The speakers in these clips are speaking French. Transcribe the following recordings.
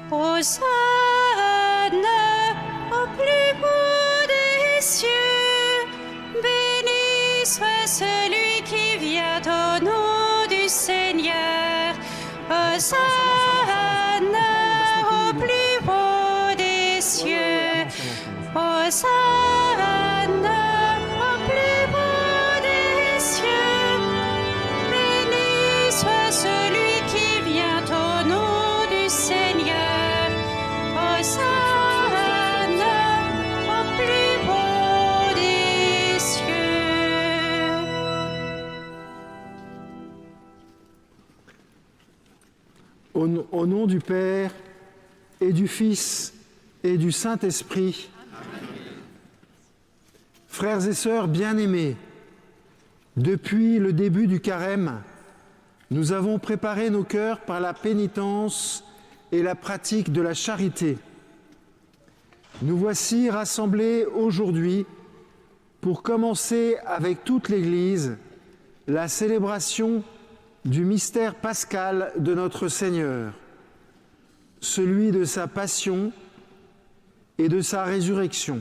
Hosanna au plus haut des cieux. Béni soit celui qui vient au nom du Seigneur. Hosanna au plus haut des cieux. Hosanna au plus haut des cieux. Béni soit celui qui vient au nom du Seigneur. Hosanna au plus haut des cieux. Au nom du Père et du Fils et du Saint-Esprit. Frères et sœurs bien-aimés, depuis le début du carême, nous avons préparé nos cœurs par la pénitence et la pratique de la charité. Nous voici rassemblés aujourd'hui pour commencer avec toute l'Église la célébration du mystère pascal de notre Seigneur, celui de sa passion et de sa résurrection.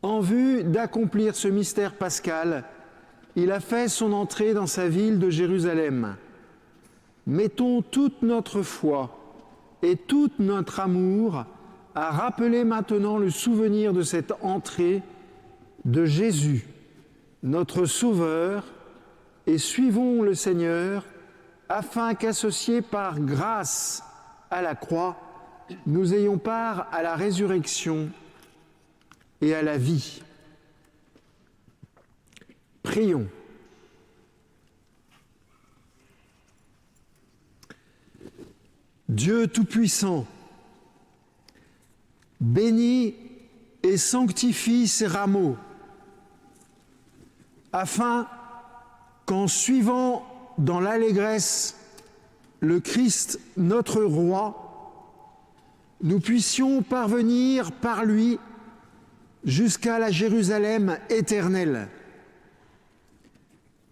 En vue d'accomplir ce mystère pascal, il a fait son entrée dans sa ville de Jérusalem. Mettons toute notre foi et tout notre amour à rappeler maintenant le souvenir de cette entrée de Jésus, notre Sauveur, et suivons le Seigneur afin qu'associés par grâce à la croix, nous ayons part à la résurrection et à la vie. Prions. Dieu Tout-Puissant, bénis et sanctifie ces rameaux, afin qu'en suivant dans l'allégresse le Christ notre Roi, nous puissions parvenir par lui jusqu'à la Jérusalem éternelle.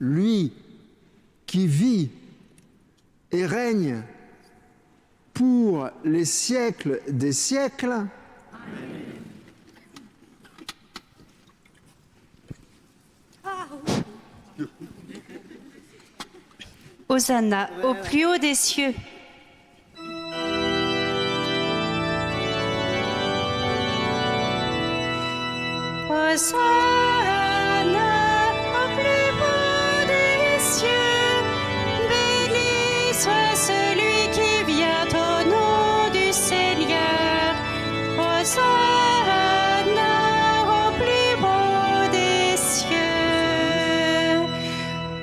Lui qui vit et règne pour les siècles des siècles. Amen. Hosanna au plus haut des cieux. Hosanna au plus haut des cieux. Béni soit celui qui vient au nom du Seigneur. Hosanna au plus haut des cieux.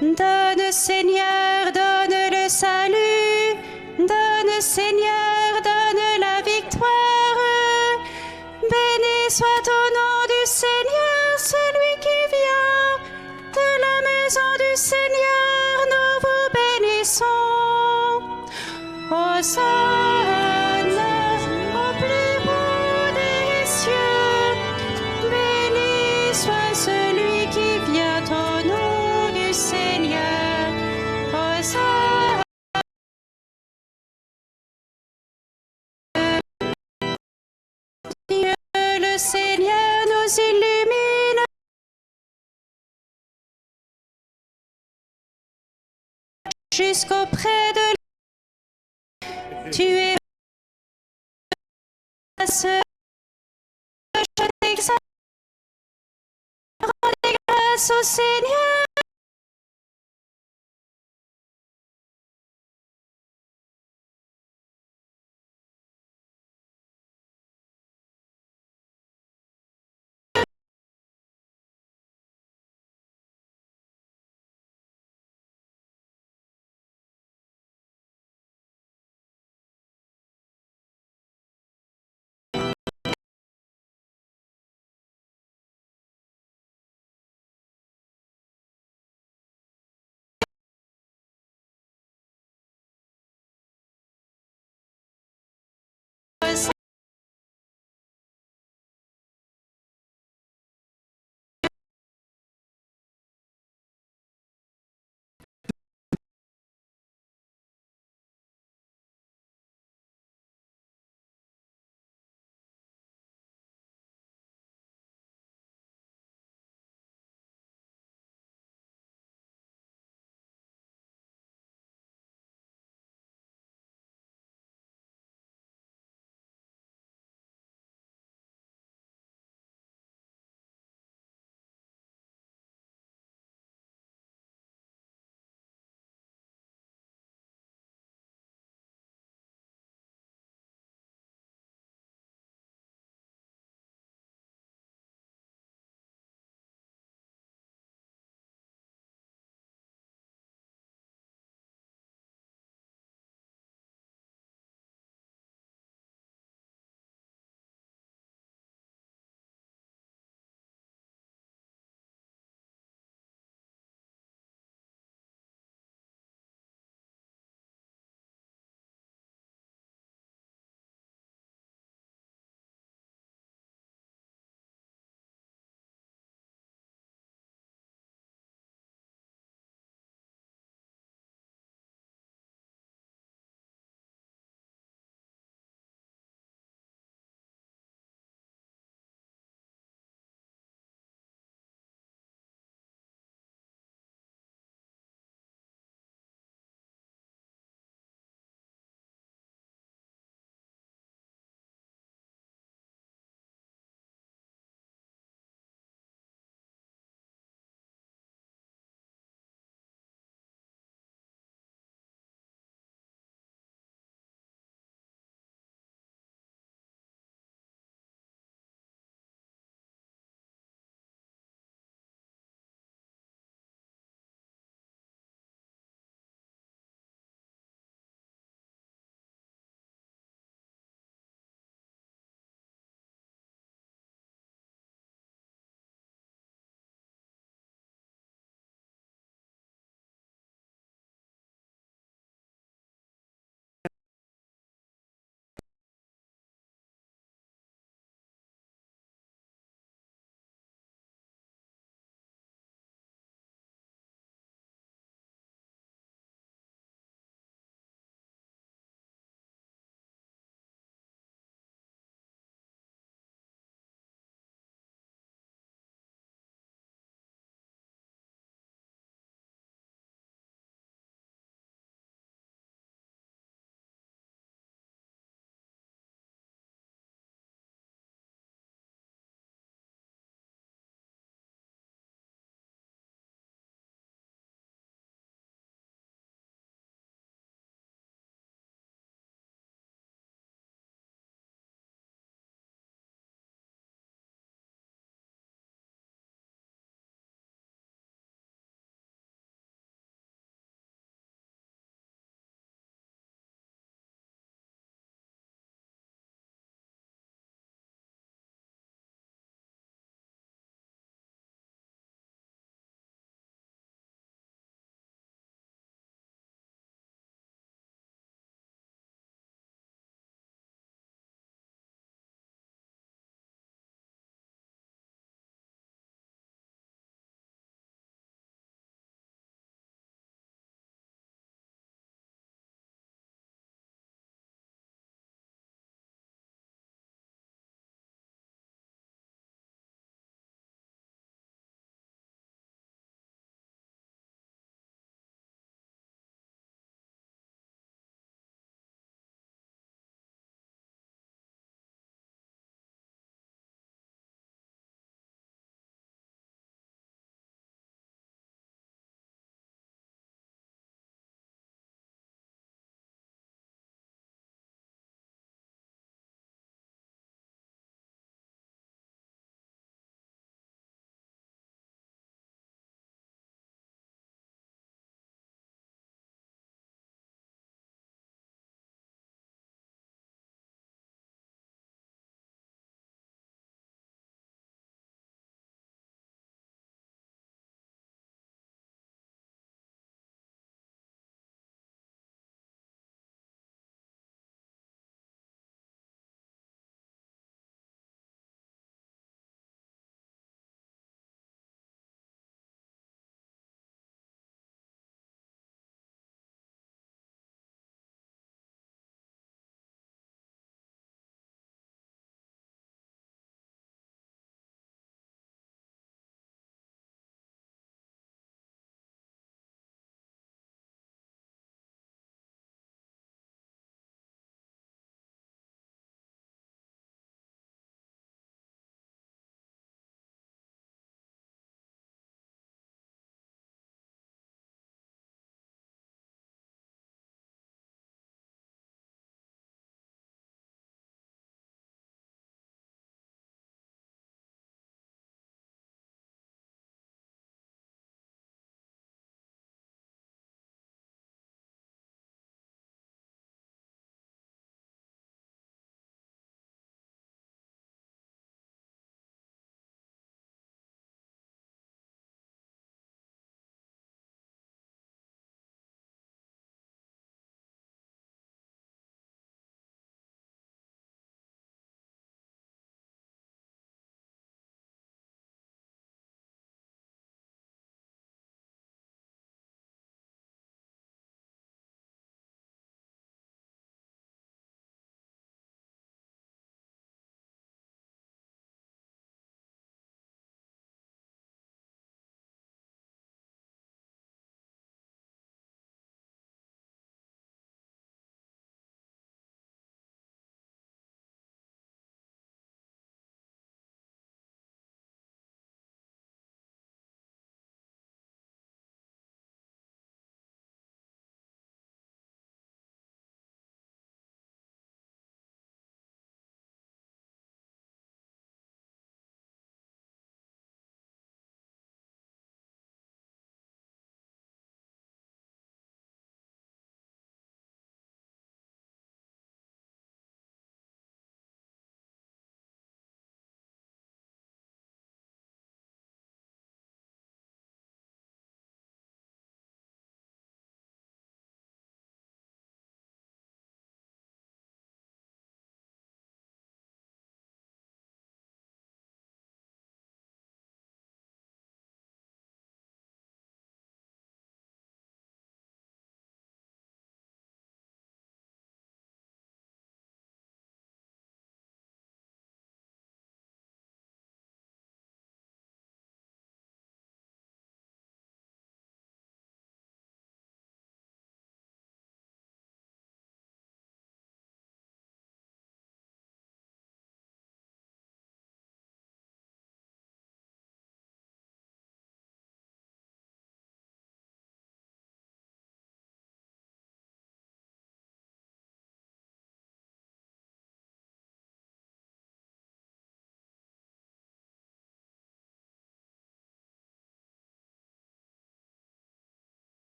Donne Seigneur, donne le salut. Donne Seigneur, donne la victoire. Béni soit au nom du Seigneur, celui qui vient de la maison du Seigneur, nous vous bénissons. Hosanna au plus haut des cieux. Béni soit celui qui vient au nom du Seigneur. Hosanna. Dieu le Seigneur nous illumine jusqu'auprès de lui. Tu es grâce, je t'exalte. Rendez grâce au Seigneur.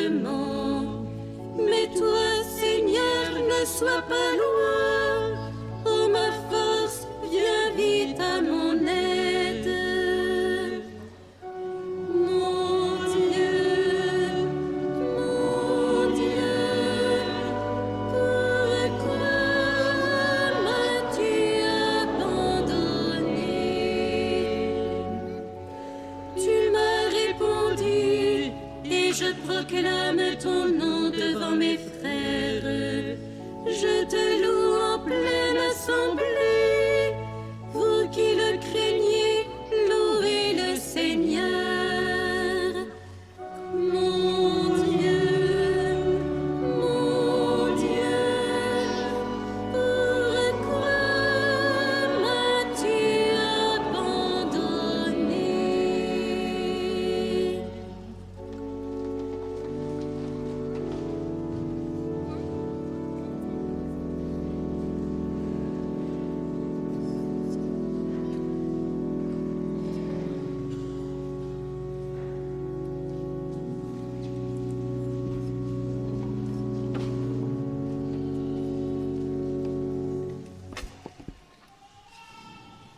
seulement. Mais toi, Seigneur, ne sois pas loin. Oh ma force, viens vite à mon aide. Mon Dieu, pourquoi m'as-tu abandonné? Tu m'as répondu et je proclame ton nom devant mes frères. Je te loue en pleine assemblée. Vous qui le craignez, louez le Seigneur. Mon Dieu, pourquoi m'as-tu abandonné?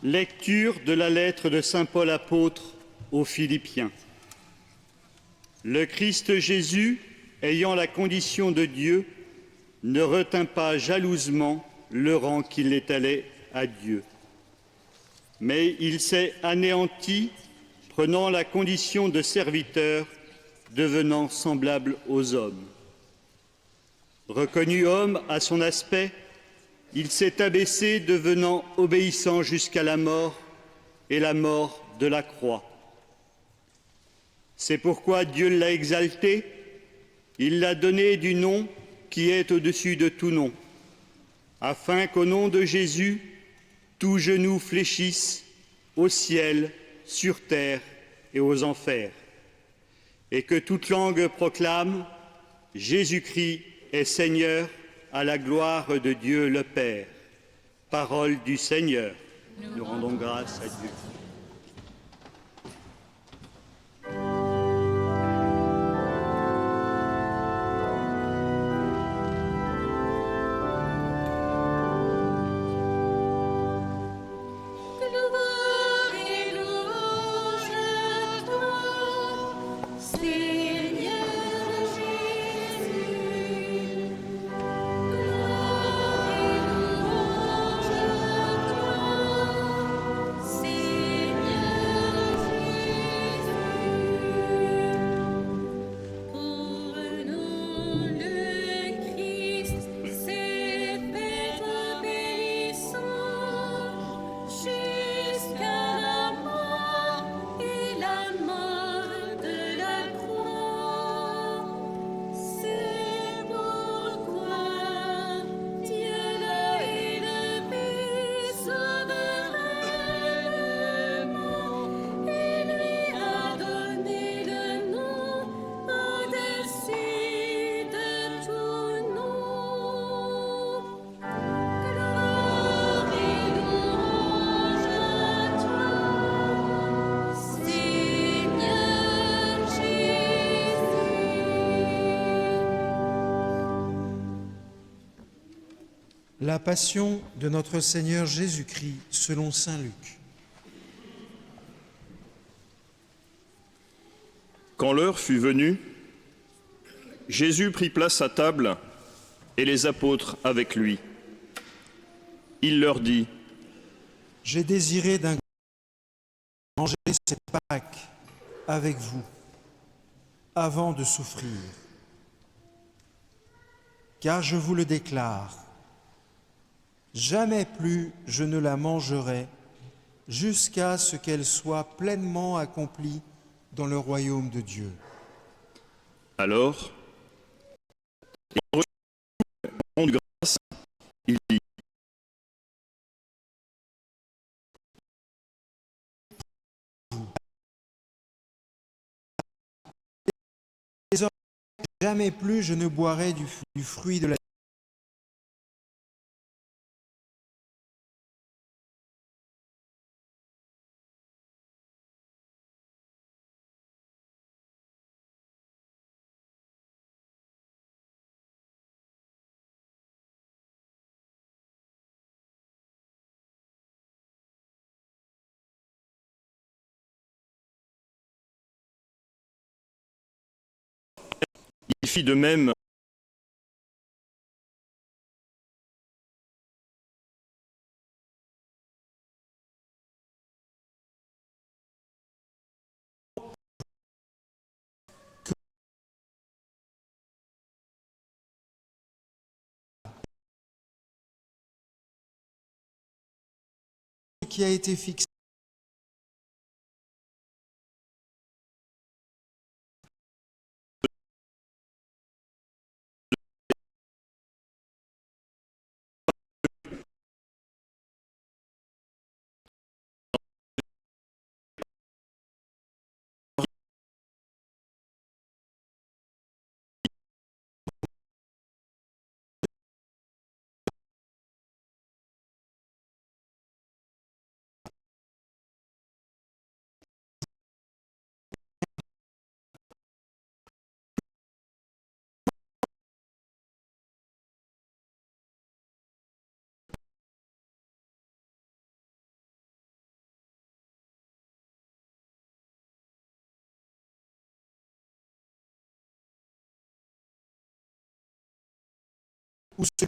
Lecture de la lettre de saint Paul apôtre aux Philippiens. Le Christ Jésus, ayant la condition de Dieu, ne retint pas jalousement le rang qu'il étalait à Dieu. Mais il s'est anéanti, prenant la condition de serviteur, devenant semblable aux hommes. Reconnu homme à son aspect, il s'est abaissé, devenant obéissant jusqu'à la mort et la mort de la croix. C'est pourquoi Dieu l'a exalté, il l'a donné du nom qui est au-dessus de tout nom, afin qu'au nom de Jésus, tout genou fléchisse au ciel, sur terre et aux enfers, et que toute langue proclame « Jésus-Christ est Seigneur » à la gloire de Dieu le Père. Parole du Seigneur. Nous rendons grâce à Dieu. Gloire et louange à toi, Seigneur Jésus. Gloire et louange à toi, Seigneur Jésus. Pour nous, le Christ s'est fait obéissant jusqu'à la mort et la mort de la croix. C'est pourquoi Dieu l'a élevé souverainement et lui a donné le nom au-dessus de tout nom. Gloire et louange à toi, Seigneur Jésus. La passion de notre Seigneur Jésus-Christ selon saint Luc. Quand l'heure fut venue, Jésus prit place à table et les apôtres avec lui. Il leur dit : J'ai désiré d'un manger cette Pâques avec vous avant de souffrir. Car je vous le déclare, jamais plus je ne la mangerai jusqu'à ce qu'elle soit pleinement accomplie dans le royaume de Dieu. alors, ayant rendu grâce, il dit : Désormais, jamais plus je ne boirai du fruit de la Il fit de même qui a été fixé où ce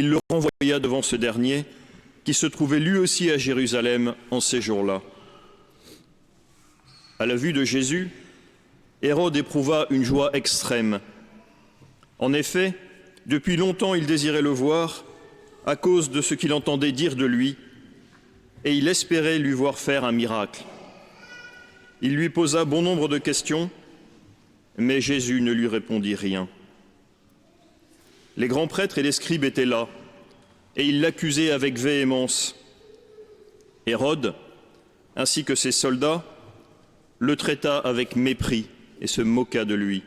il le renvoya devant ce dernier, qui se trouvait lui aussi à Jérusalem en ces jours-là. À la vue de Jésus, Hérode éprouva une joie extrême. En effet, depuis longtemps il désirait le voir à cause de ce qu'il entendait dire de lui, et il espérait lui voir faire un miracle. Il lui posa bon nombre de questions, mais Jésus ne lui répondit rien. Les grands prêtres et les scribes étaient là, et ils l'accusaient avec véhémence. Hérode, ainsi que ses soldats, le traita avec mépris et se moqua de lui.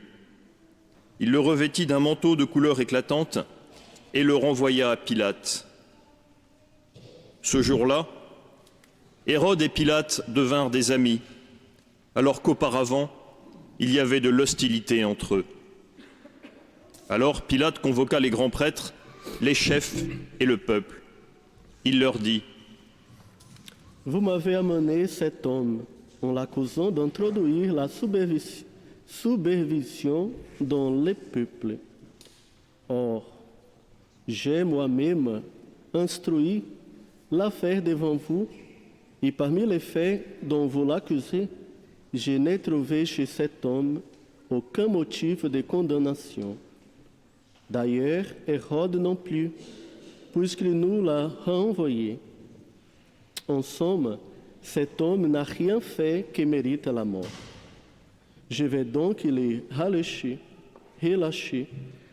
Il le revêtit d'un manteau de couleur éclatante et le renvoya à Pilate. Ce jour-là, Hérode et Pilate devinrent des amis, alors qu'auparavant, il y avait de l'hostilité entre eux. Alors Pilate convoqua les grands prêtres, les chefs et le peuple. Il leur dit : « Vous m'avez amené cet homme en l'accusant d'introduire la supervision dans les peuples. Or, j'ai moi-même instruit l'affaire devant vous, et parmi les faits dont vous l'accusez, je n'ai trouvé chez cet homme aucun motif de condamnation. D'ailleurs, Hérode non plus, puisqu'il nous l'a renvoyé. En somme, cet homme n'a rien fait qui mérite la mort. Je vais donc le relâcher,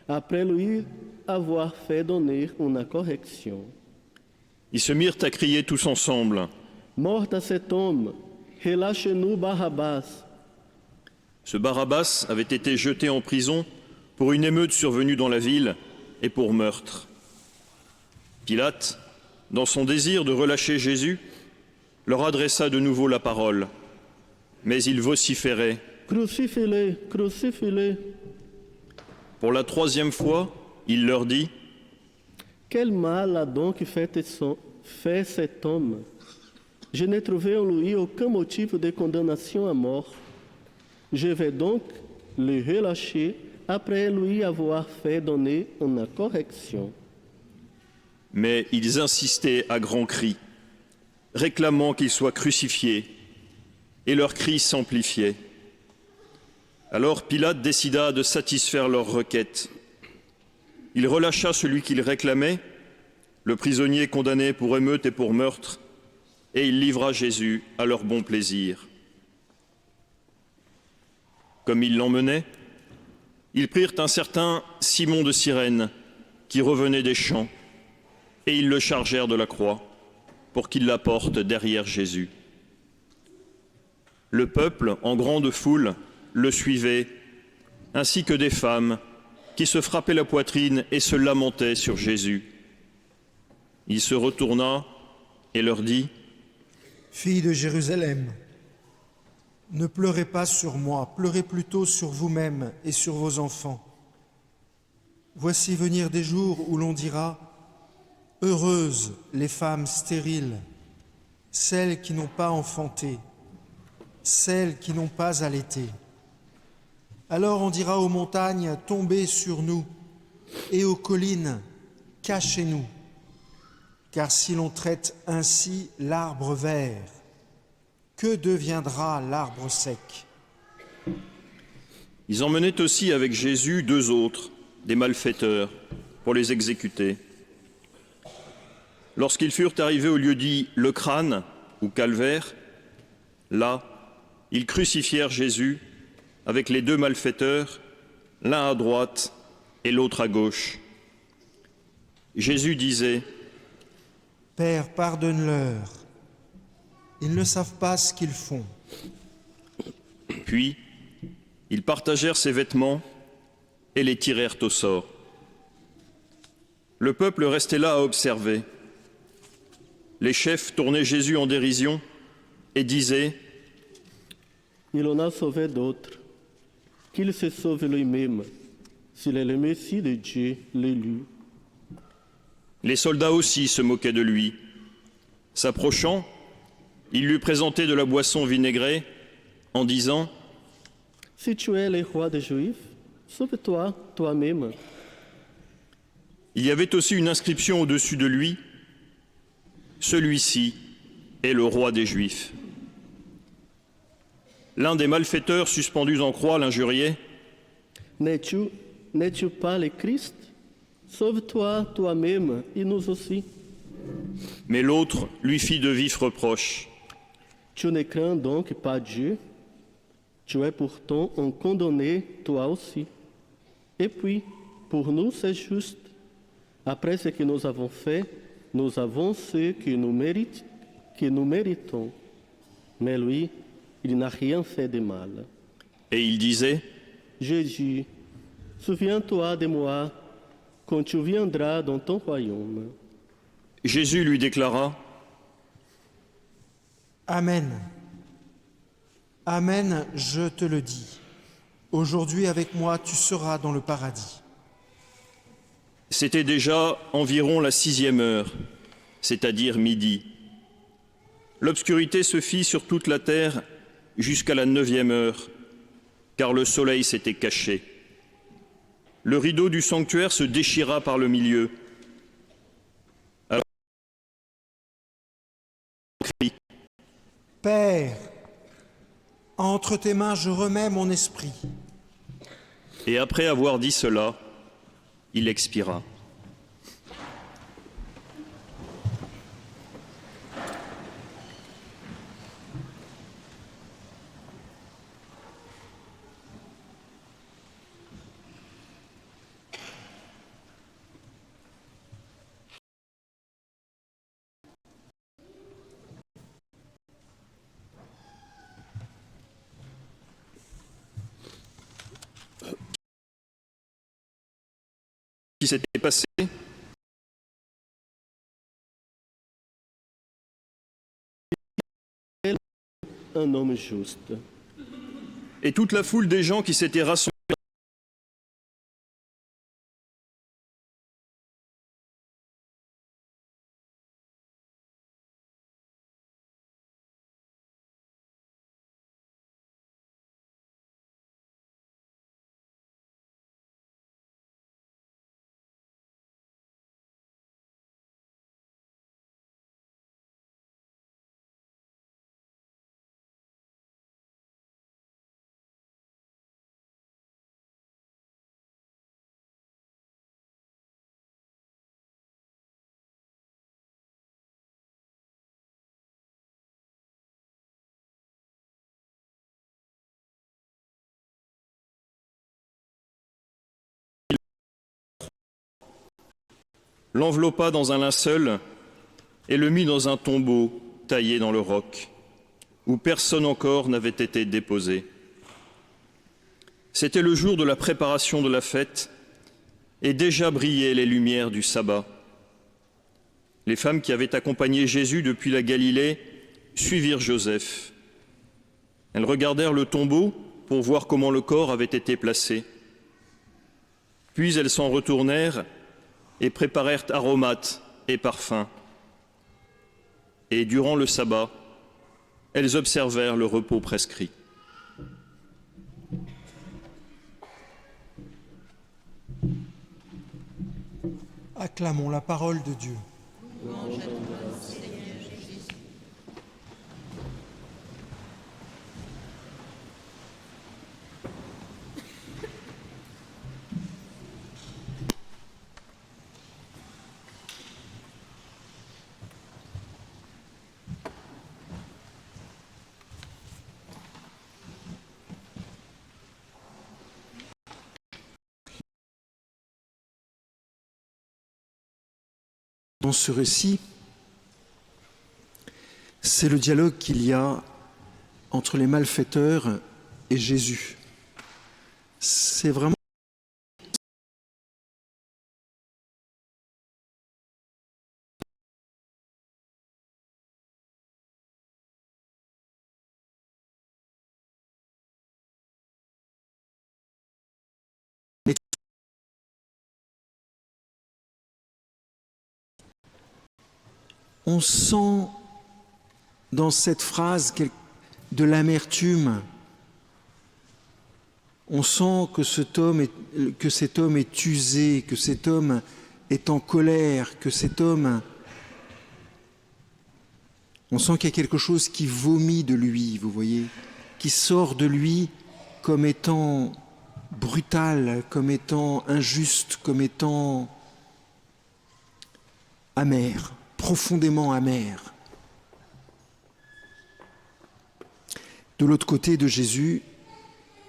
après lui avoir fait donner une correction. » Ils se mirent à crier tous ensemble : « Mort à cet homme, relâchez-nous Barabbas. » Ce Barabbas avait été jeté en prison pour une émeute survenue dans la ville et pour meurtre. Pilate, dans son désir de relâcher Jésus, leur adressa de nouveau la parole, mais ils vociféraient : « Crucifie-le, crucifie-le. » Pour la troisième fois, il leur dit : « Quel mal a donc fait cet homme? Je n'ai trouvé en lui aucun motif de condamnation à mort. Je vais donc le relâcher après lui avoir fait donner une correction. » Mais ils insistaient à grands cris, réclamant qu'il soit crucifié, et leurs cris s'amplifiaient. Alors Pilate décida de satisfaire leur requête. Il relâcha celui qu'il réclamait, le prisonnier condamné pour émeute et pour meurtre, et il livra Jésus à leur bon plaisir. Comme ils l'emmenaient, ils prirent un certain Simon de Cyrène, qui revenait des champs, et ils le chargèrent de la croix, pour qu'il la porte derrière Jésus. Le peuple, en grande foule, le suivait, ainsi que des femmes qui se frappaient la poitrine et se lamentaient sur Jésus. Il se retourna et leur dit : « Filles de Jérusalem, ne pleurez pas sur moi, pleurez plutôt sur vous-mêmes et sur vos enfants. Voici venir des jours où l'on dira : heureuses les femmes stériles, celles qui n'ont pas enfanté, celles qui n'ont pas allaité. Alors on dira aux montagnes : tombez sur nous, et aux collines : cachez-nous. Car si l'on traite ainsi l'arbre vert, que deviendra l'arbre sec ? » Ils emmenaient aussi avec Jésus 2 autres, des malfaiteurs, pour les exécuter. Lorsqu'ils furent arrivés au lieu dit le crâne, ou calvaire, là, ils crucifièrent Jésus avec les 2 malfaiteurs, l'un à droite et l'autre à gauche. Jésus disait : « Père, pardonne-leur, ils ne savent pas ce qu'ils font. » Puis, ils partagèrent ses vêtements et les tirèrent au sort. Le peuple restait là à observer. Les chefs tournaient Jésus en dérision et disaient : « Il en a sauvé d'autres. Qu'il se sauve lui-même, s'il est le Messie de Dieu, l'élu. » Les soldats aussi se moquaient de lui. S'approchant, ils lui présentaient de la boisson vinaigrée en disant : « Si tu es le roi des Juifs, sauve-toi toi-même. » Il y avait aussi une inscription au-dessus de lui, « Celui-ci est le roi des Juifs ». L'un des malfaiteurs suspendus en croix l'injuriait. « N'es-tu pas le Christ? Sauve-toi toi-même et nous aussi. » Mais l'autre lui fit de vifs reproches. « Tu ne crains donc pas Dieu? Tu es pourtant un condamné, toi aussi. Et puis, pour nous, c'est juste. Après ce que nous avons fait, nous avons ce que nous méritons. Mais lui, il n'a rien fait de mal. » Et il disait, « Jésus, souviens-toi de moi quand tu viendras dans ton royaume. » Jésus lui déclara, « Amen. Amen, je te le dis. Aujourd'hui avec moi, tu seras dans le paradis. » C'était déjà environ la 6e heure, c'est-à-dire midi. L'obscurité se fit sur toute la terre jusqu'à la 9e heure, car le soleil s'était caché. Le rideau du sanctuaire se déchira par le milieu. Alors, Père, entre tes mains je remets mon esprit. Et après avoir dit cela, il expira. Qui s'était passé, Un homme juste. et toute la foule des gens qui s'étaient rassemblés l'enveloppa dans un linceul et le mit dans un tombeau taillé dans le roc, où personne encore n'avait été déposé. C'était le jour de la préparation de la fête, et déjà brillaient les lumières du sabbat. Les femmes qui avaient accompagné Jésus depuis la Galilée suivirent Joseph. Elles regardèrent le tombeau pour voir comment le corps avait été placé. Puis elles s'en retournèrent et préparèrent aromates et parfums. Et durant le sabbat, elles observèrent le repos prescrit. Acclamons la parole de Dieu. Dans ce récit, c'est le dialogue qu'il y a entre les malfaiteurs et Jésus. C'est vraiment on sent dans cette phrase de l'amertume. On sent que cet homme est usé, que cet homme est en colère, que cet homme, on sent qu'il y a quelque chose qui vomit de lui, vous voyez, qui sort de lui comme étant brutal, comme étant injuste, comme étant amer, profondément amer. De l'autre côté de Jésus,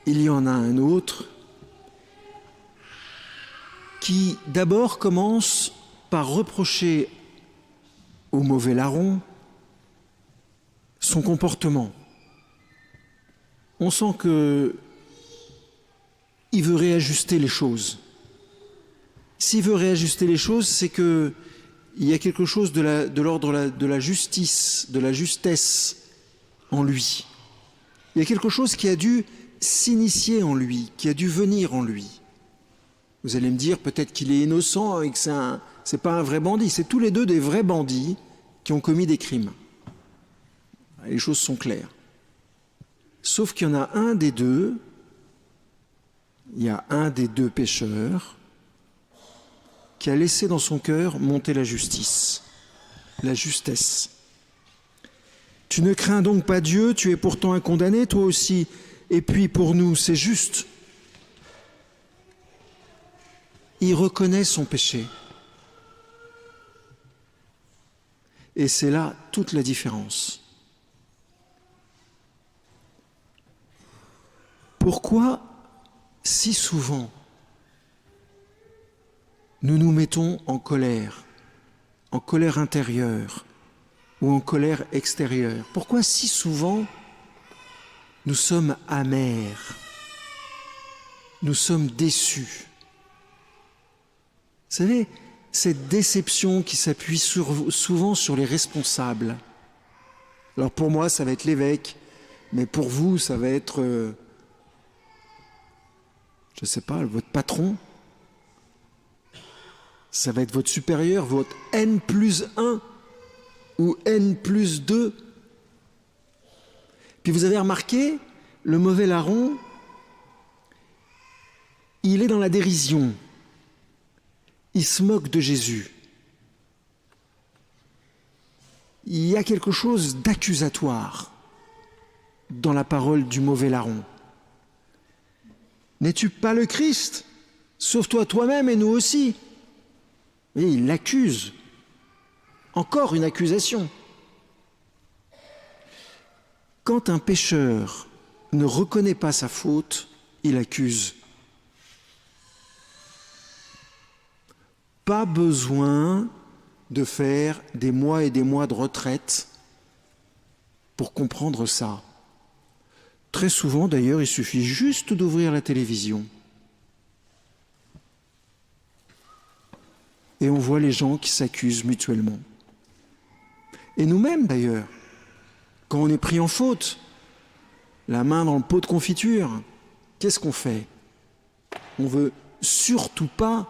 il y en a un autre qui d'abord commence par reprocher au mauvais larron son comportement. On sent que il veut réajuster les choses. S'il veut réajuster les choses, c'est que il y a quelque chose de l'ordre de la justice, de la justesse en lui. Il y a quelque chose qui a dû s'initier en lui, qui a dû venir en lui. Vous allez me dire peut-être qu'il est innocent et que c'est pas un vrai bandit. C'est tous les deux des vrais bandits qui ont commis des crimes. Les choses sont claires. Sauf qu'il y en a un des deux, il y a un des deux pécheurs qui a laissé dans son cœur monter la justice, la justesse. Tu ne crains donc pas Dieu, tu es pourtant un condamné, toi aussi. Et puis pour nous, c'est juste. Il reconnaît son péché. Et c'est là toute la différence. Pourquoi si souvent nous nous mettons en colère intérieure ou en colère extérieure? Pourquoi si souvent nous sommes amers, nous sommes déçus? Vous savez, cette déception qui s'appuie souvent sur les responsables. Alors pour moi, ça va être l'évêque, mais pour vous, ça va être, je ne sais pas, votre patron. Ça va être votre supérieur, votre N+1 ou N+2. Puis vous avez remarqué, le mauvais larron, il est dans la dérision. Il se moque de Jésus. Il y a quelque chose d'accusatoire dans la parole du mauvais larron. N'es-tu pas le Christ? Sauve-toi toi-même et nous aussi. Et il l'accuse. Encore une accusation. Quand un pécheur ne reconnaît pas sa faute, il accuse. Pas besoin de faire des mois et des mois de retraite pour comprendre ça. Très souvent, d'ailleurs, il suffit juste d'ouvrir la télévision. Et on voit les gens qui s'accusent mutuellement. Et nous-mêmes, d'ailleurs, quand on est pris en faute, la main dans le pot de confiture, qu'est-ce qu'on fait? On veut surtout pas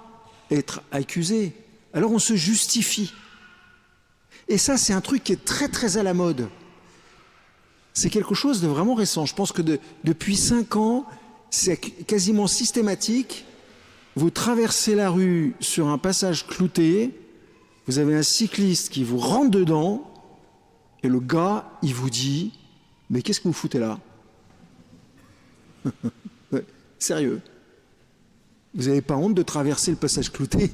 être accusé. Alors on se justifie. Et ça, c'est un truc qui est très très à la mode. C'est quelque chose de vraiment récent. Je pense que depuis 5 ans, c'est quasiment systématique. Vous traversez la rue sur un passage clouté, vous avez un cycliste qui vous rentre dedans, et le gars, il vous dit « Mais qu'est-ce que vous foutez là ?» Sérieux. Vous n'avez pas honte de traverser le passage clouté?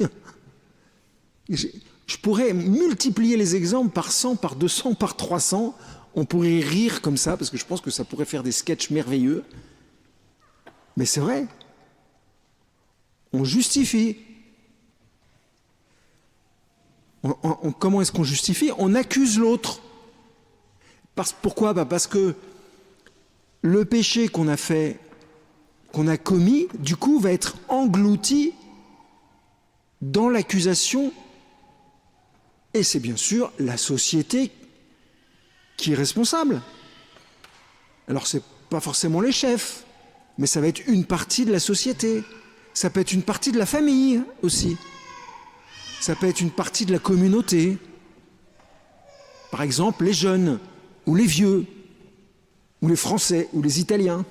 Je pourrais multiplier les exemples par 100, par 200, par 300. On pourrait rire comme ça, parce que je pense que ça pourrait faire des sketchs merveilleux. Mais c'est vrai. On justifie. Comment est-ce qu'on justifie? On accuse l'autre. Pourquoi? Parce que le péché qu'on a fait, qu'on a commis, du coup, va être englouti dans l'accusation. Et c'est bien sûr la société qui est responsable. Alors, ce n'est pas forcément les chefs, mais ça va être une partie de la société. Ça peut être une partie de la famille aussi. Ça peut être une partie de la communauté. Par exemple, les jeunes, ou les vieux, ou les Français, ou les Italiens.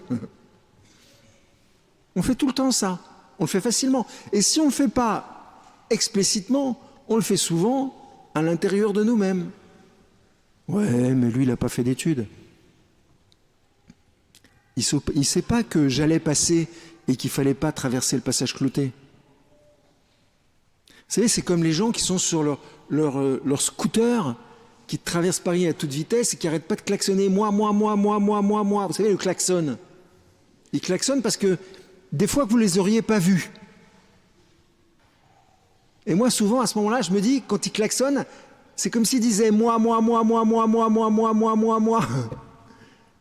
On fait tout le temps ça. On le fait facilement. Et si on ne le fait pas explicitement, on le fait souvent à l'intérieur de nous-mêmes. Ouais, mais lui, il n'a pas fait d'études. Il ne sait pas que j'allais passer et qu'il ne fallait pas traverser le passage clouté. Vous savez, c'est comme les gens qui sont sur leur scooter, qui traversent Paris à toute vitesse et qui n'arrêtent pas de klaxonner. Moi. Vous savez, le klaxon. Ils klaxonnent parce que des fois que vous ne les auriez pas vus. Et moi, souvent, à ce moment-là, je me dis, quand ils klaxonnent, c'est comme s'ils disaient moi. Vous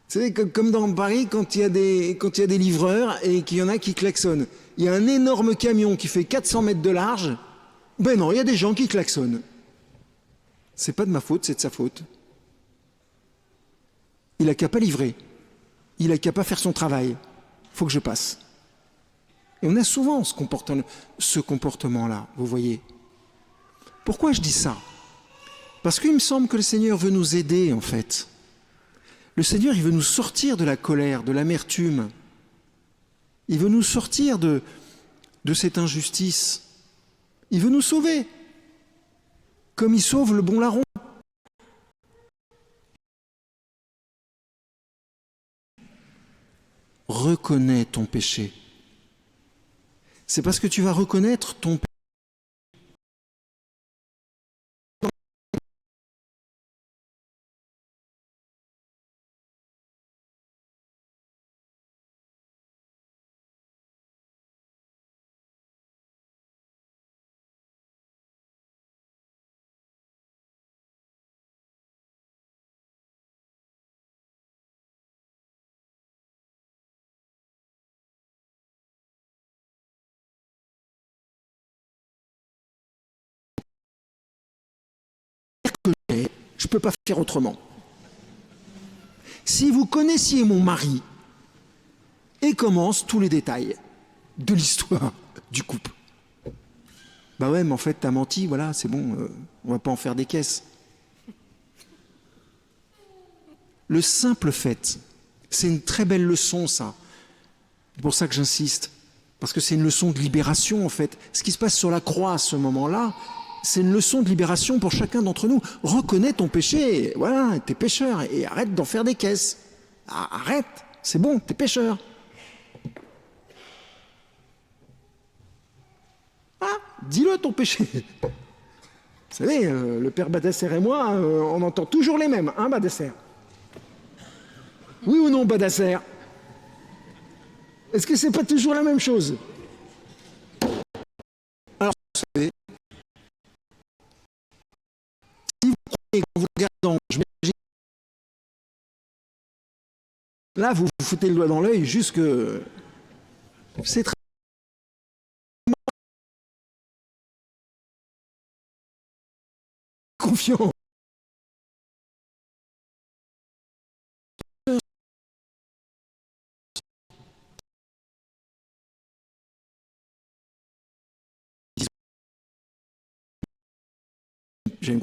savez, comme dans Paris, quand il y a des livreurs et qu'il y en a qui klaxonnent. Il y a un énorme camion qui fait 400 mètres de large. Ben non, il y a des gens qui klaxonnent. C'est pas de ma faute, c'est de sa faute. Il a qu'à pas livrer. Il a qu'à pas faire son travail. Faut que je passe. Et on a souvent ce comportement-là, vous voyez. Pourquoi je dis ça? Parce qu'il me semble que le Seigneur veut nous aider, en fait. Le Seigneur, il veut nous sortir de la colère, de l'amertume. Il veut nous sortir de cette injustice. Il veut nous sauver, comme il sauve le bon larron. Reconnais ton péché. C'est parce que tu vas reconnaître ton péché. Je ne peux pas faire autrement. Si vous connaissiez mon mari, et commencent tous les détails de l'histoire du couple. Bah ouais, mais en fait, t'as menti, voilà, c'est bon, on va pas en faire des caisses. Le simple fait, c'est une très belle leçon, ça. C'est pour ça que j'insiste. Parce que c'est une leçon de libération, en fait. Ce qui se passe sur la croix à ce moment-là, c'est une leçon de libération pour chacun d'entre nous. Reconnais ton péché, voilà, t'es pécheur, et arrête d'en faire des caisses. Arrête, c'est bon, t'es pécheur. Ah, dis-le ton péché. Vous savez, le père Badasser et moi, on entend toujours les mêmes, hein, Badasser? Oui ou non, Badasser? Est-ce que c'est pas toujours la même chose? Alors, vous savez, si vous croyez qu'en vous regardant, je m'imagine, là, vous vous foutez le doigt dans l'œil, juste que c'est très confiant. J'ai une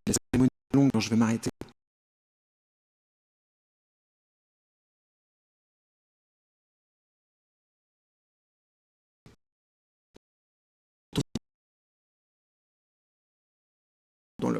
la cérémonie est longue, donc je vais m'arrêter. Dans le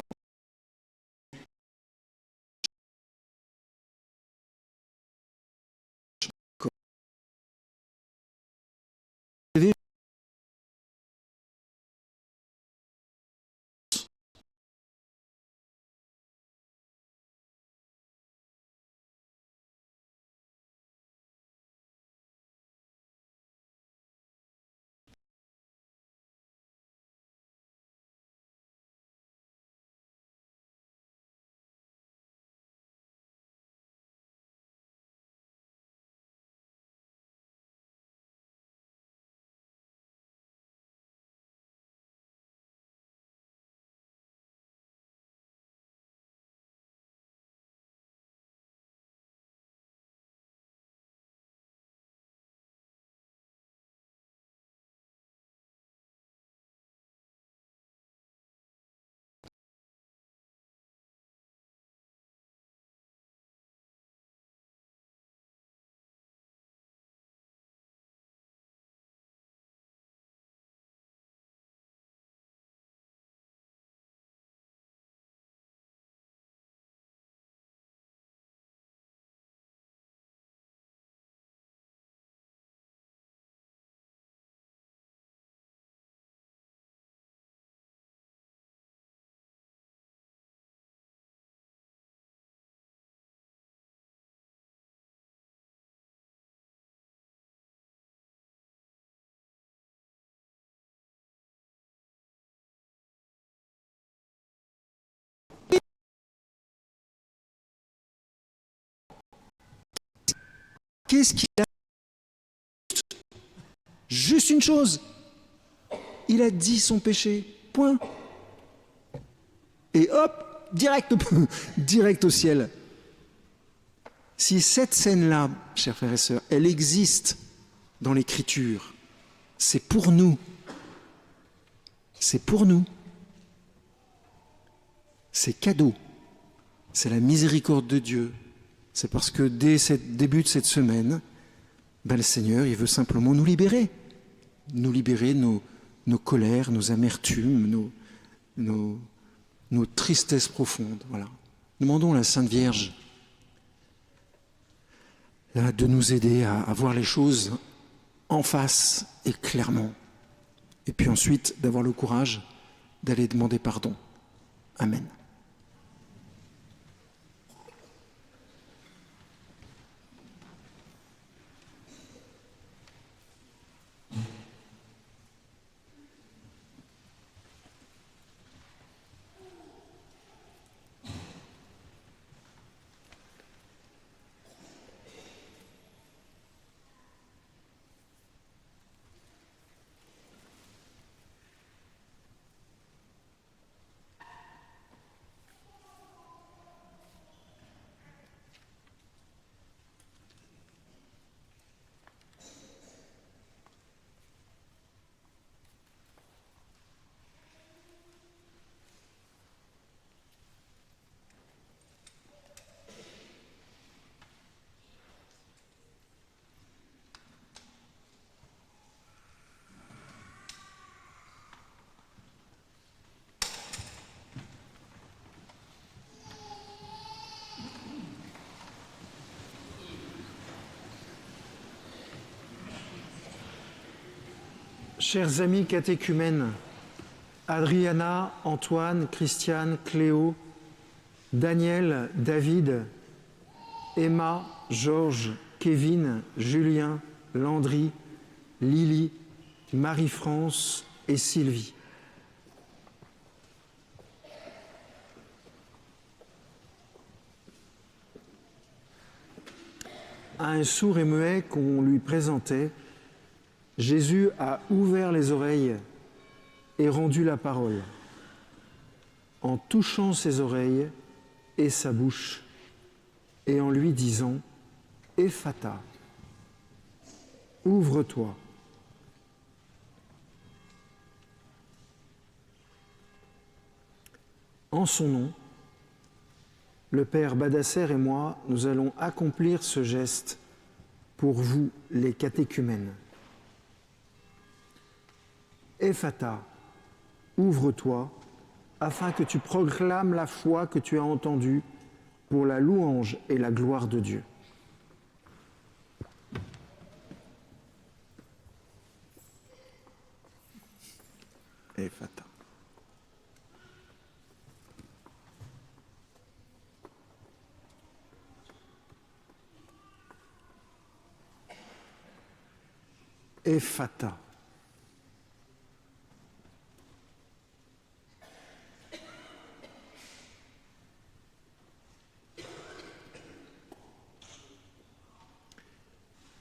Qu'est-ce qu'il a? Juste une chose. Il a dit son péché. Point. Et hop, direct au ciel. Si cette scène-là, chers frères et sœurs, elle existe dans l'Écriture, c'est pour nous. C'est pour nous. C'est cadeau. C'est la miséricorde de Dieu. C'est parce que dès le début de cette semaine, le Seigneur, il veut simplement nous libérer. Nous libérer nos colères, nos amertumes, nos tristesses profondes. Voilà. Demandons à la Sainte Vierge de nous aider à voir les choses en face et clairement. Et puis ensuite, d'avoir le courage d'aller demander pardon. Amen. Chers amis catéchumènes, Adriana, Antoine, Christiane, Cléo, Daniel, David, Emma, Georges, Kevin, Julien, Landry, Lily, Marie-France et Sylvie. À un sourd et muet qu'on lui présentait, Jésus a ouvert les oreilles et rendu la parole, en touchant ses oreilles et sa bouche, et en lui disant « Ephata, ouvre-toi ». En son nom, le Père Badasser et moi, nous allons accomplir ce geste pour vous, les catéchumènes. Ephata, ouvre-toi, afin que tu proclames la foi que tu as entendue pour la louange et la gloire de Dieu. Ephata. Ephata.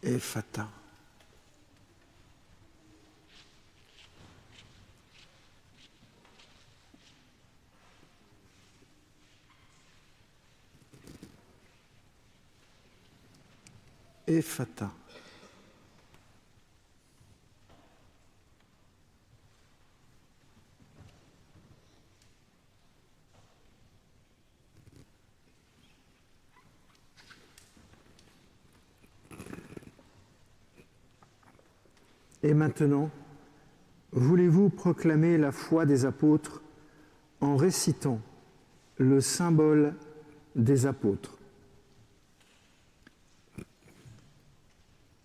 Ephata. Ephata. Et maintenant, voulez-vous proclamer la foi des apôtres en récitant le symbole des apôtres?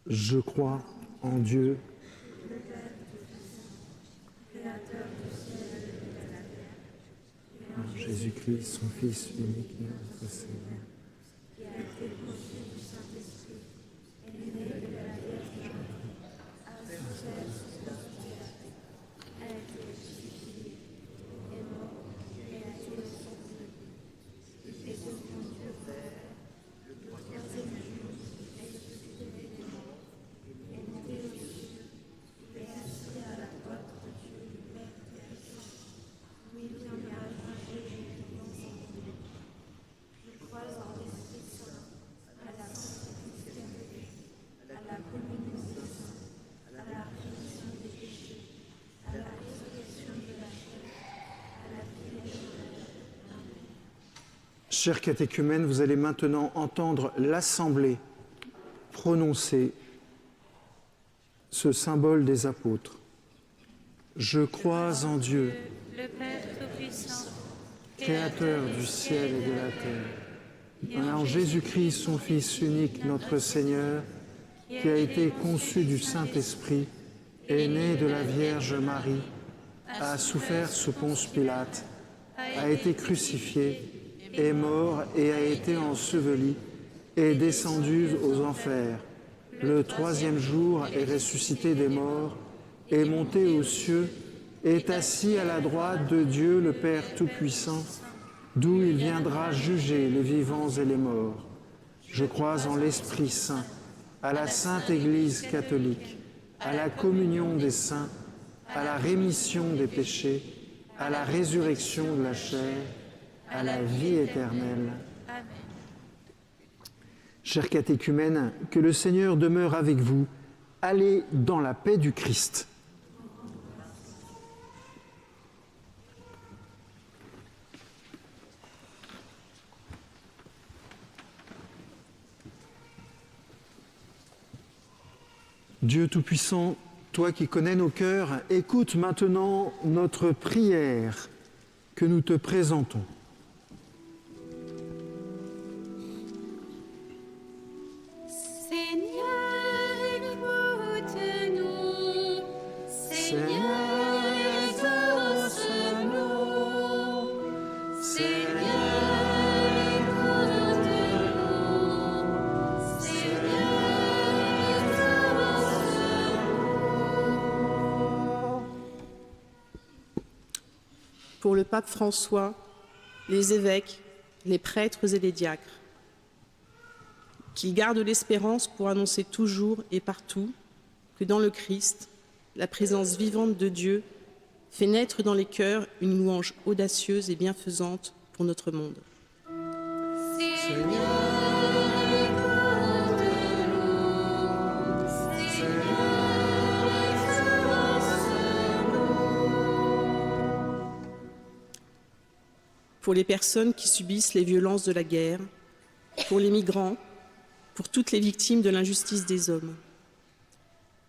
Je crois en Dieu, en Jésus-Christ, son Fils unique, notre Seigneur, Chers catéchumènes, vous allez maintenant entendre l'Assemblée prononcer ce symbole des apôtres. Je crois en Dieu, le Père Tout-Puissant, Créateur du ciel et de la terre, et en Jésus-Christ, son Fils unique, notre Seigneur, qui a été conçu du Saint-Esprit, est né de la Vierge Marie, a souffert sous Ponce Pilate, a été crucifié, est mort et a été enseveli, est descendu aux enfers. Le troisième jour est ressuscité des morts, est monté aux cieux, est assis à la droite de Dieu le Père Tout-Puissant, d'où il viendra juger les vivants et les morts. Je crois en l'Esprit Saint, à la Sainte Église catholique, à la communion des saints, à la rémission des péchés, à la résurrection de la chair, à la vie éternelle. Amen. Chers catéchumènes, que le Seigneur demeure avec vous. Allez dans la paix du Christ. Dieu Tout-Puissant, toi qui connais nos cœurs, écoute maintenant notre prière que nous te présentons. Seigneur, écoute-nous. Seigneur, exauce-nous. Seigneur, écoute-nous. Seigneur, exauce-nous. Pour le pape François, les évêques, les prêtres et les diacres, qu'ils gardent l'espérance pour annoncer toujours et partout que dans le Christ, la présence vivante de Dieu fait naître dans les cœurs une louange audacieuse et bienfaisante pour notre monde. Seigneur, écoute-nous. Seigneur, exauce-nous. Pour les personnes qui subissent les violences de la guerre, pour les migrants, pour toutes les victimes de l'injustice des hommes,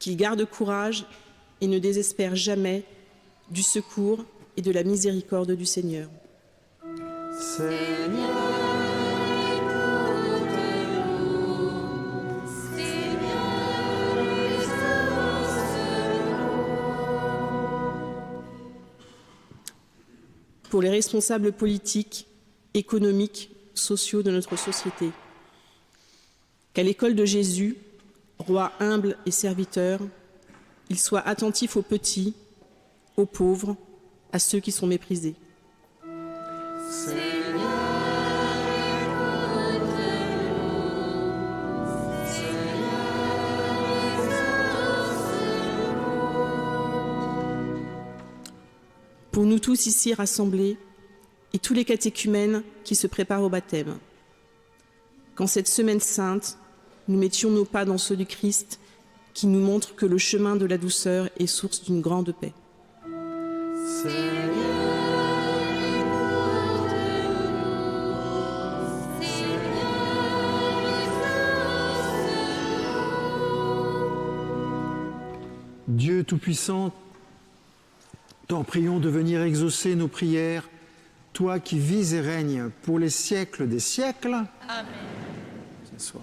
qu'ils gardent courage et ne désespèrent jamais du secours et de la miséricorde du Seigneur. Seigneur, Pour les responsables politiques, économiques, sociaux de notre société, qu'à l'école de Jésus, roi humble et serviteur, il soit attentif aux petits, aux pauvres, à ceux qui sont méprisés. Pour nous tous ici rassemblés et tous les catéchumènes qui se préparent au baptême, qu'en cette semaine sainte, nous mettions nos pas dans ceux du Christ qui nous montre que le chemin de la douceur est source d'une grande paix. Dieu Tout-Puissant, t'en prions de venir exaucer nos prières, toi qui vis et règnes pour les siècles des siècles. Amen. S'assois.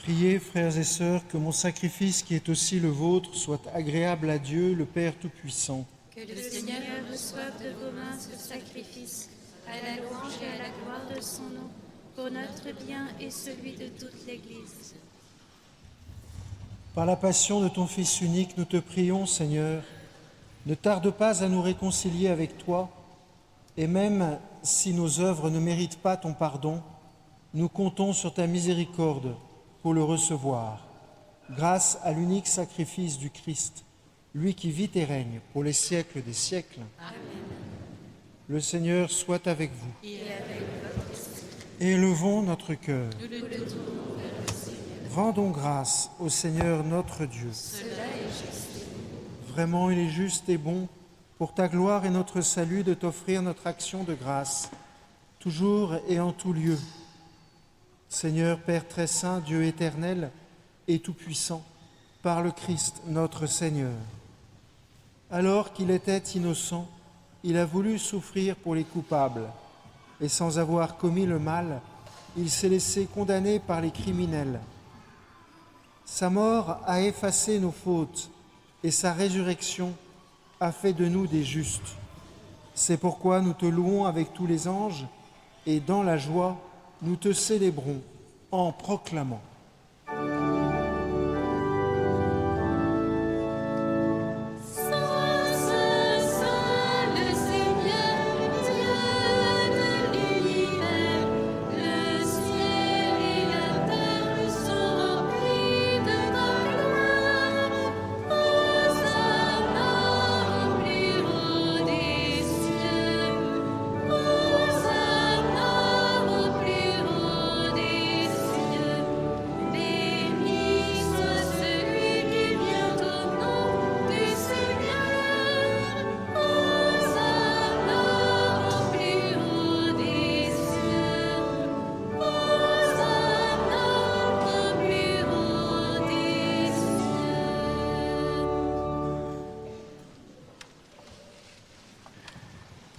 Priez, frères et sœurs, que mon sacrifice qui est aussi le vôtre soit agréable à Dieu, le Père Tout-Puissant. Que le Seigneur reçoive de vos mains ce sacrifice, à la louange et à la gloire de son nom, pour notre bien et celui de toute l'Église. Par la passion de ton Fils unique, nous te prions, Seigneur, ne tarde pas à nous réconcilier avec toi, et même si nos œuvres ne méritent pas ton pardon, nous comptons sur ta miséricorde pour le recevoir, grâce à l'unique sacrifice du Christ, lui qui vit et règne pour les siècles des siècles. Amen. Le Seigneur soit avec vous. Et avec votre esprit. Élevons notre cœur. Nous le tournons vers le Seigneur. Rendons grâce au Seigneur notre Dieu. Cela est juste. Vraiment, il est juste et bon, pour ta gloire et notre salut, de t'offrir notre action de grâce, toujours et en tout lieu. Seigneur, Père très saint, Dieu éternel et tout-puissant, par le Christ notre Seigneur. Alors qu'il était innocent, il a voulu souffrir pour les coupables, et sans avoir commis le mal, il s'est laissé condamner par les criminels. Sa mort a effacé nos fautes, et sa résurrection a fait de nous des justes. C'est pourquoi nous te louons avec tous les anges, et dans la joie, nous te célébrons en proclamant.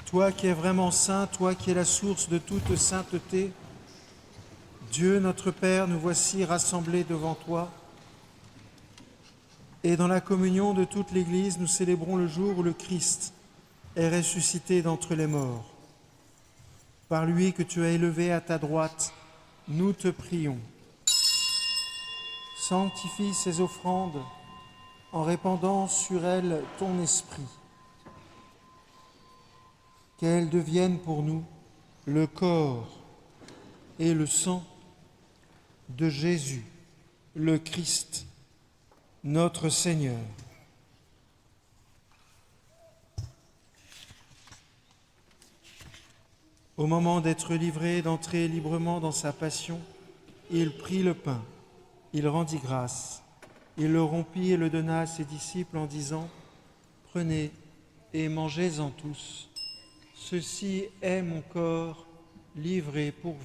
Toi qui es vraiment saint, toi qui es la source de toute sainteté, Dieu notre Père, nous voici rassemblés devant toi. Et dans la communion de toute l'Église, nous célébrons le jour où le Christ est ressuscité d'entre les morts. Par lui que tu as élevé à ta droite, nous te prions. Sanctifie ces offrandes en répandant sur elles ton esprit. Qu'elles deviennent pour nous le corps et le sang de Jésus, le Christ, notre Seigneur. Au moment d'être livré, d'entrer librement dans sa passion, il prit le pain, il rendit grâce, il le rompit et le donna à ses disciples en disant : « Prenez et mangez-en tous. Ceci est mon corps livré pour vous. »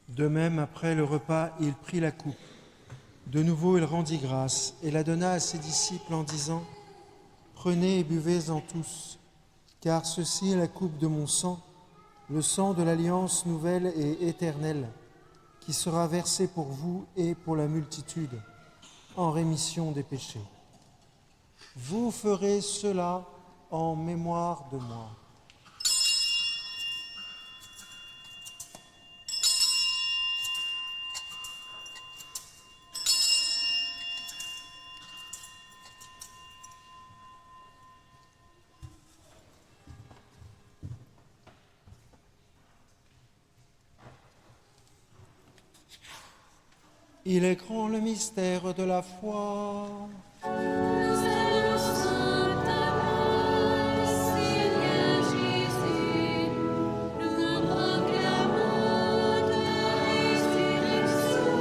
De même, après le repas, il prit la coupe. De nouveau, il rendit grâce et la donna à ses disciples en disant : « Prenez et buvez-en tous, car ceci est la coupe de mon sang, le sang de l'alliance nouvelle et éternelle, qui sera versé pour vous et pour la multitude, en rémission des péchés. Vous ferez cela en mémoire de moi. » Il est grand le mystère de la foi. Nous annonçons ta mort, Seigneur Jésus. Nous proclamons ta résurrection.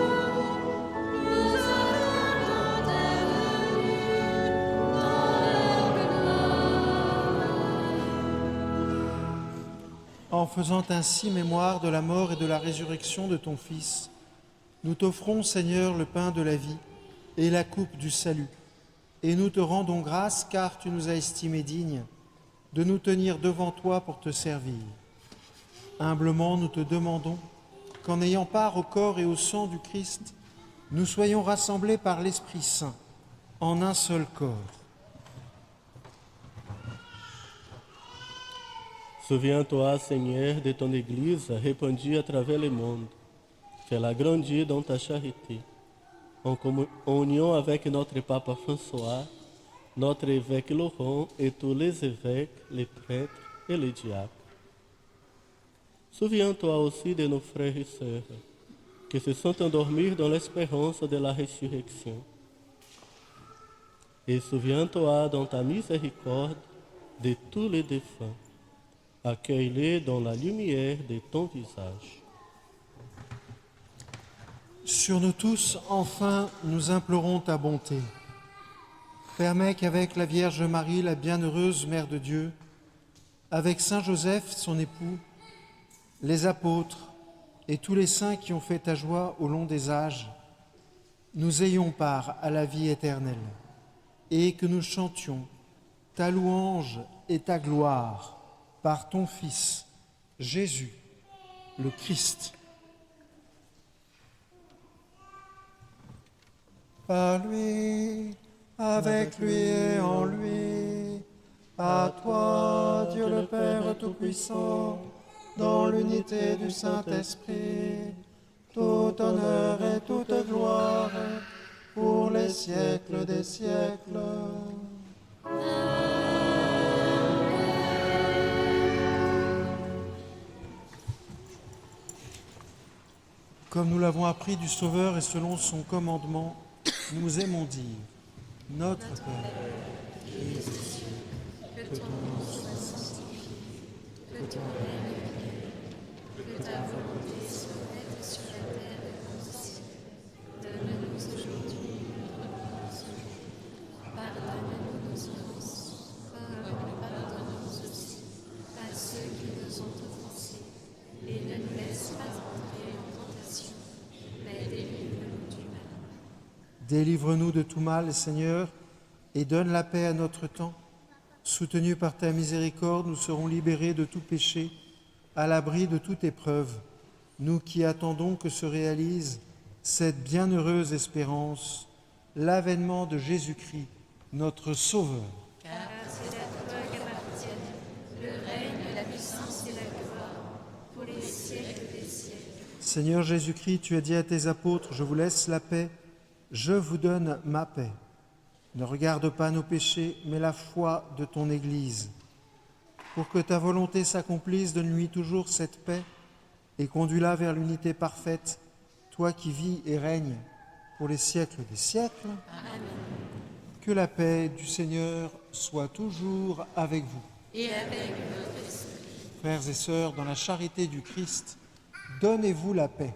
Nous attendons ta venue dans la gloire. en faisant ainsi mémoire de la mort et de la résurrection de ton Fils, nous t'offrons, Seigneur, le pain de la vie et la coupe du salut. Et nous te rendons grâce, car tu nous as estimés dignes de nous tenir devant toi pour te servir. Humblement, nous te demandons qu'en ayant part au corps et au sang du Christ, nous soyons rassemblés par l'Esprit Saint en un seul corps. Souviens-toi, Seigneur, de ton Église répandue à travers le monde. Fais-la grandir dans ta charité. En union avec notre Papa François, notre évêque Laurent et tous les évêques, les prêtres et les diacres. Souviens-toi aussi de nos frères et sœurs qui se sont endormis dans l'espérance de la résurrection. Et souviens-toi dans ta miséricorde de tous les défunts. Accueille-les dans la lumière de ton visage. Sur nous tous, enfin, nous implorons ta bonté. Permets qu'avec la Vierge Marie, la bienheureuse Mère de Dieu, avec Saint Joseph, son époux, les apôtres et tous les saints qui ont fait ta joie au long des âges, nous ayons part à la vie éternelle et que nous chantions ta louange et ta gloire par ton Fils, Jésus, le Christ. Par lui, avec lui et en lui, à toi, Dieu le Père Tout-Puissant, dans l'unité du Saint-Esprit, tout honneur et toute gloire, pour les siècles des siècles. Comme nous l'avons appris du Sauveur et selon son commandement, nous aimons dire: Notre Père, qui es aux cieux, que ton nom soit sanctifié, que ton règne vienne, que ta volonté soit faite sur la terre comme au ciel. Donne-nous aujourd'hui notre pain quotidien. Pardonne-nous nos offenses, comme nous pardonnons aussi à ceux qui nous ont offensés. Et ne nous laisse pas entrer en tentation, mais délivre-nous du mal. Délivre-nous de tout mal, Seigneur, et donne la paix à notre temps. Soutenus par ta miséricorde, nous serons libérés de tout péché, à l'abri de toute épreuve, nous qui attendons que se réalise cette bienheureuse espérance, l'avènement de Jésus-Christ, notre Sauveur. Car c'est à toi qu'appartiennent le règne, la puissance et la gloire, pour les siècles des siècles. Seigneur Jésus-Christ, tu as dit à tes apôtres: je vous laisse la paix, je vous donne ma paix. Ne regarde pas nos péchés, mais la foi de ton Église. Pour que ta volonté s'accomplisse, donne-lui toujours cette paix et conduis-la vers l'unité parfaite, toi qui vis et règnes pour les siècles des siècles. Amen. Que la paix du Seigneur soit toujours avec vous. Et avec votre esprit. Frères et sœurs, dans la charité du Christ, donnez-vous la paix.